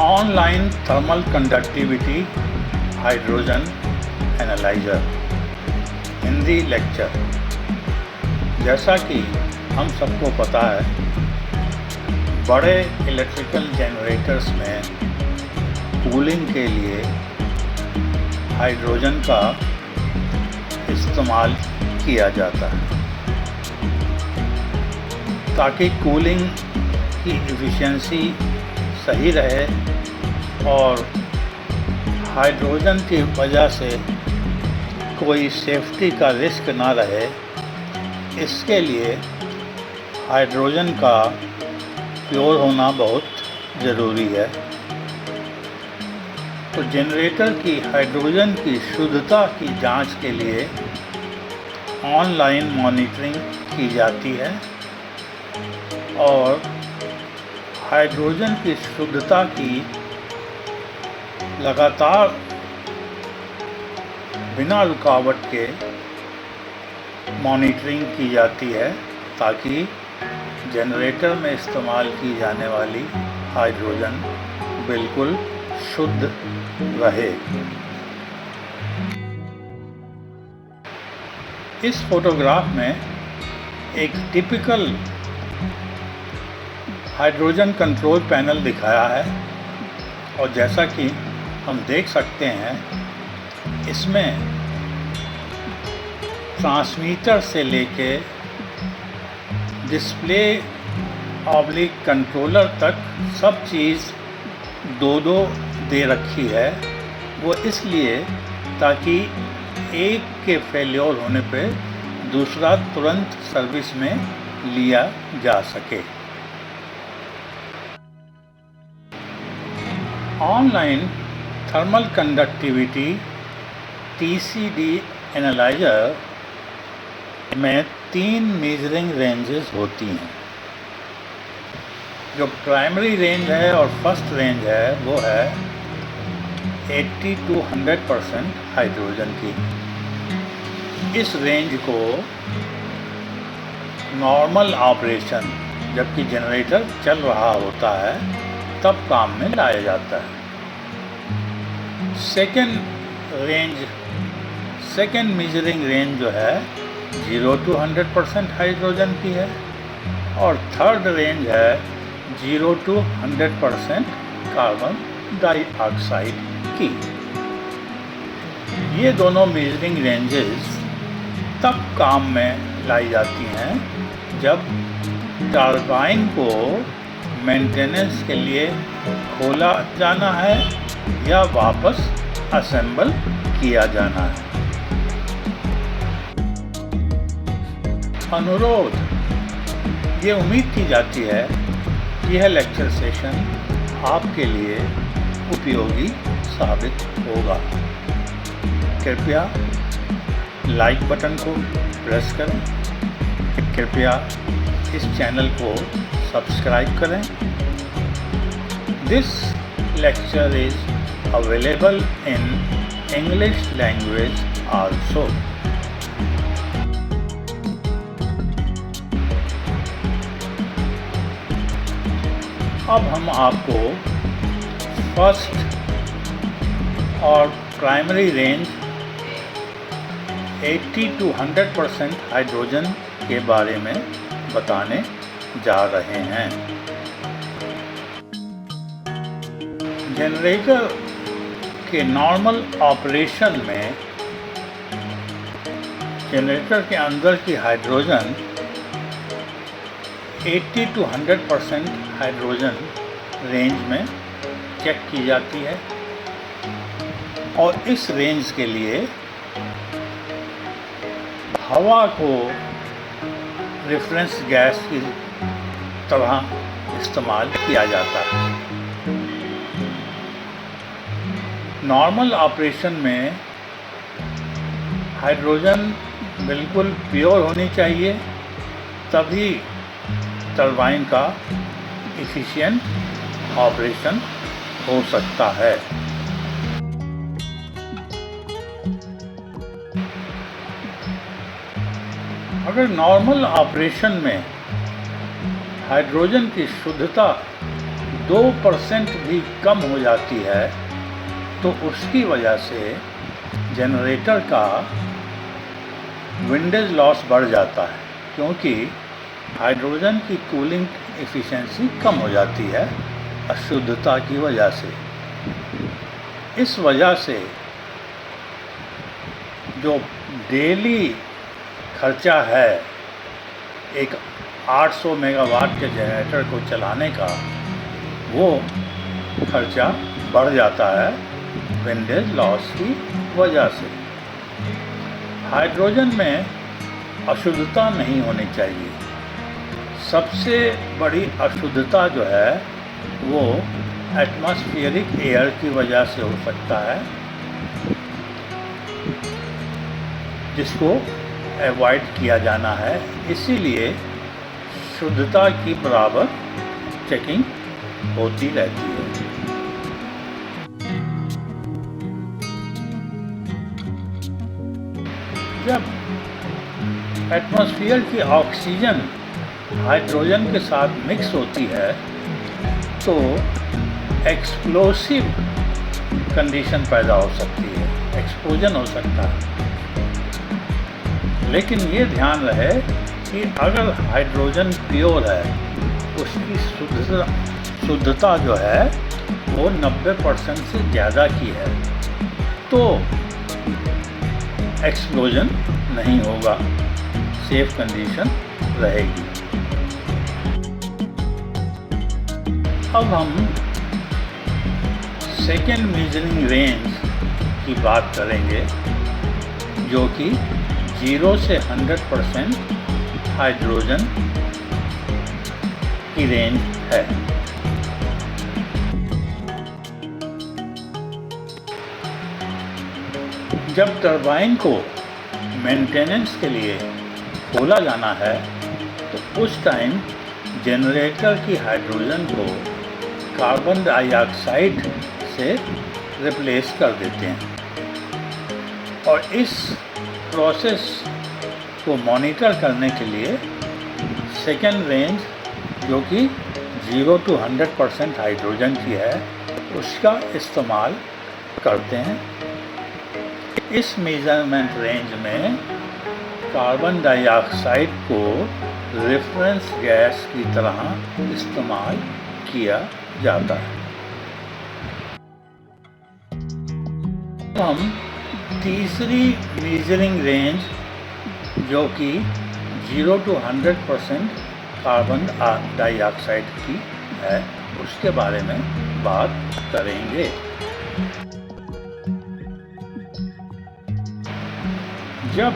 Online thermal conductivity hydrogen analyser Hindi lecture. जैसा कि हम सबको पता है, बड़े इलेक्ट्रिकल जनरेटर्स में कूलिंग के लिए हाइड्रोजन का इस्तेमाल किया जाता है ताकि कूलिंग की एफिशिएंसी सही रहे और हाइड्रोजन की वजह से कोई सेफ्टी का रिस्क ना रहे। इसके लिए हाइड्रोजन का प्योर होना बहुत ज़रूरी है। तो जनरेटर की हाइड्रोजन की शुद्धता की जांच के लिए ऑनलाइन मॉनिटरिंग की जाती है और हाइड्रोजन की शुद्धता की लगातार बिना रुकावट के मॉनिटरिंग की जाती है ताकि जनरेटर में इस्तेमाल की जाने वाली हाइड्रोजन बिल्कुल शुद्ध रहे। इस फोटोग्राफ में एक टिपिकल हाइड्रोजन कंट्रोल पैनल दिखाया है और जैसा कि हम देख सकते हैं, इसमें ट्रांसमीटर से लेके डिस्प्ले ऑब्लिक कंट्रोलर तक सब चीज़ दो दे रखी है। वो इसलिए ताकि एक के फेल्योर होने पे दूसरा तुरंत सर्विस में लिया जा सके। Online thermal conductivity TCD analyser में 3 मेजरिंग रेंजेस होती हैं। जो प्राइमरी रेंज है और फर्स्ट रेंज है वो है 80 to 100% हाइड्रोजन की। इस रेंज को नॉर्मल ऑपरेशन, जबकि जनरेटर चल रहा होता है, तब काम में लाया जाता है। सेकेंड मेजरिंग रेंज जो है 0 to 100% हाइड्रोजन की है और थर्ड रेंज है 0 to 100% कार्बन डाइऑक्साइड की। ये दोनों मेजरिंग रेंजेस तब काम में लाई जाती हैं जब टरबाइन को मेंटेनेंस के लिए खोला जाना है या वापस असेंबल किया जाना है। अनुरोध, ये उम्मीद की जाती है कि यह लेक्चर सेशन आपके लिए उपयोगी साबित होगा। कृपया लाइक बटन को प्रेस करें। कृपया इस चैनल को सब्सक्राइब करें। This lecture is available in English language also. अब हम आपको फर्स्ट और प्राइमरी रेंज 80 to 100% हाइड्रोजन के बारे में बताने जा रहे हैं। जनरेटर के नॉर्मल ऑपरेशन में जनरेटर के अंदर की हाइड्रोजन 80 to 100% हाइड्रोजन रेंज में चेक की जाती है और इस रेंज के लिए हवा को रेफरेंस गैस की तरह इस्तेमाल किया जाता है। नॉर्मल ऑपरेशन में हाइड्रोजन बिल्कुल प्योर होनी चाहिए, तभी टरबाइन का एफिशिएंट ऑपरेशन हो सकता है। अगर नॉर्मल ऑपरेशन में हाइड्रोजन की शुद्धता 2% भी कम हो जाती है तो उसकी वजह से जनरेटर का विंडेज लॉस बढ़ जाता है, क्योंकि हाइड्रोजन की कूलिंग एफिशिएंसी कम हो जाती है अशुद्धता की वजह से। इस वजह से जो डेली खर्चा है एक 800 मेगावाट के जनरेटर को चलाने का, वो खर्चा बढ़ जाता है विंडेज लॉस की वजह से। हाइड्रोजन में अशुद्धता नहीं होनी चाहिए। सबसे बड़ी अशुद्धता जो है वो एटमॉस्फेरिक एयर की वजह से हो सकता है, जिसको अवॉइड किया जाना है। इसीलिए शुद्धता की बराबर चेकिंग होती रहती है। जब एटमॉस्फेयर की ऑक्सीजन हाइड्रोजन के साथ मिक्स होती है तो एक्सप्लोसिव कंडीशन पैदा हो सकती है, एक्सप्लोजन हो सकता है। लेकिन ये ध्यान रहे कि अगर हाइड्रोजन प्योर है, उसकी शुद्धता जो है वो 90% से ज़्यादा की है, तो एक्सप्लोजन नहीं होगा, सेफ कंडीशन रहेगी। अब हम सेकेंड मेजरिंग रेंज की बात करेंगे, जो कि 0 से 100% हाइड्रोजन की रेंज है। जब टरबाइन को मेंटेनेंस के लिए खोला जाना है तो उस टाइम जनरेटर की हाइड्रोजन को कार्बन डाइऑक्साइड से रिप्लेस कर देते हैं। और इस प्रोसेस को मॉनिटर करने के लिए सेकेंड रेंज, जो कि 0 to 100% हाइड्रोजन की है, उसका इस्तेमाल करते हैं। इस मेजरमेंट रेंज में कार्बन डाइऑक्साइड को रेफरेंस गैस की तरह इस्तेमाल किया जाता है। हम तीसरी मेजरिंग रेंज, जो कि 0 to 100% कार्बन डाइऑक्साइड की है, उसके बारे में बात करेंगे। जब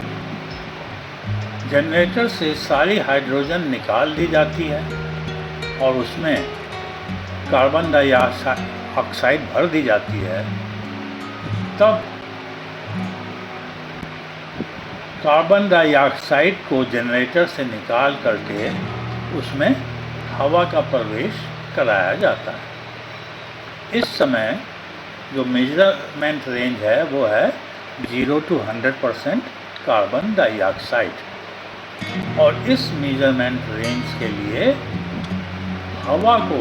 जनरेटर से सारी हाइड्रोजन निकाल दी जाती है और उसमें कार्बन डाइऑक्साइड भर दी जाती है, तब कार्बन डाइऑक्साइड को जनरेटर से निकाल करके उसमें हवा का प्रवेश कराया जाता है। इस समय जो मेजरमेंट रेंज है वो है 0 to 100% कार्बन डाइऑक्साइड। और इस मेजरमेंट रेंज के लिए हवा को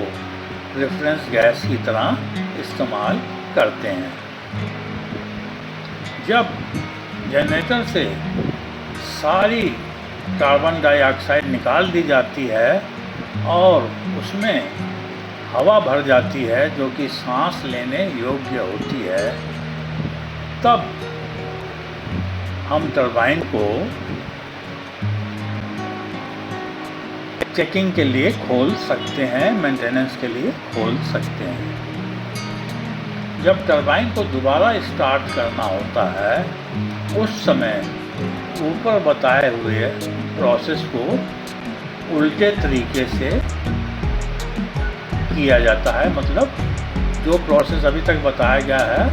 रेफरेंस गैस की तरह इस्तेमाल करते हैं। जब जनरेटर से सारी कार्बन डाइऑक्साइड निकाल दी जाती है और उसमें हवा भर जाती है जो कि सांस लेने योग्य होती है, तब हम टरबाइन को चेकिंग के लिए खोल सकते हैं, मेंटेनेंस के लिए खोल सकते हैं। जब टरबाइन को दोबारा स्टार्ट करना होता है, उस समय ऊपर बताए हुए प्रोसेस को उल्टे तरीके से किया जाता है। मतलब जो प्रोसेस अभी तक बताया गया है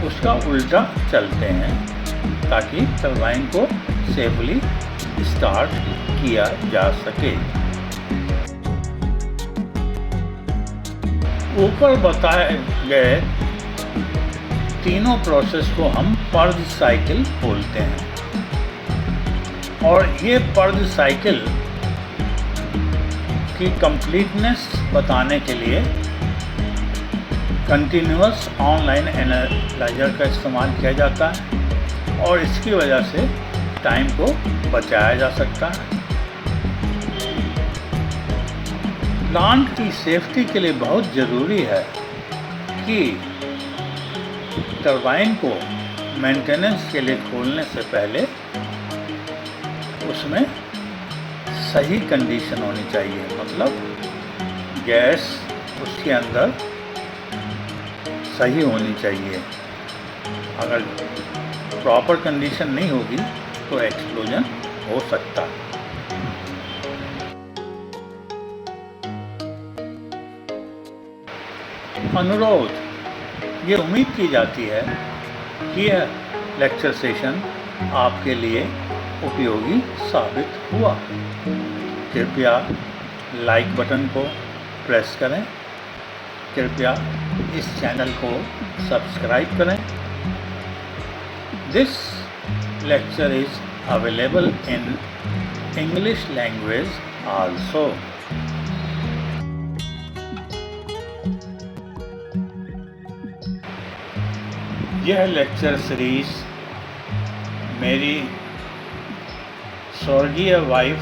उसका उल्टा चलते हैं, ताकि टरबाइन को सेफली स्टार्ट किया जा सके। ऊपर बताए गए तीनों प्रोसेस को हम पर्ज साइकिल बोलते हैं। और ये पर्ज साइकिल की कंप्लीटनेस बताने के लिए कंटिन्यूअस ऑनलाइन एनालाइजर का इस्तेमाल किया जाता है और इसकी वजह से टाइम को बचाया जा सकता है। प्लांट की सेफ्टी के लिए बहुत ज़रूरी है कि टरबाइन को मेंटेनेंस के लिए खोलने से पहले उसमें सही कंडीशन होनी चाहिए, मतलब गैस उसके अंदर सही होनी चाहिए। अगर प्रॉपर कंडीशन नहीं होगी तो एक्सप्लोजन हो सकता है। अनुरोध, ये उम्मीद की जाती है कि यह लेक्चर सेशन आपके लिए उपयोगी साबित हुआ। कृपया लाइक बटन को प्रेस करें। कृपया इस चैनल को सब्सक्राइब करें। This lecture is available in English language also. यह लेक्चर सीरीज मेरी स्वर्गीय वाइफ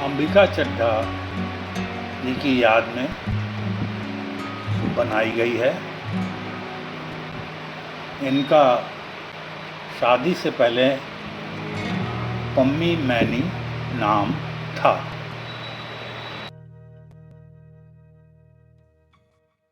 अंबिका चड्ढा जी की याद में बनाई गई है। इनका शादी से पहले पम्मी मैनी नाम था।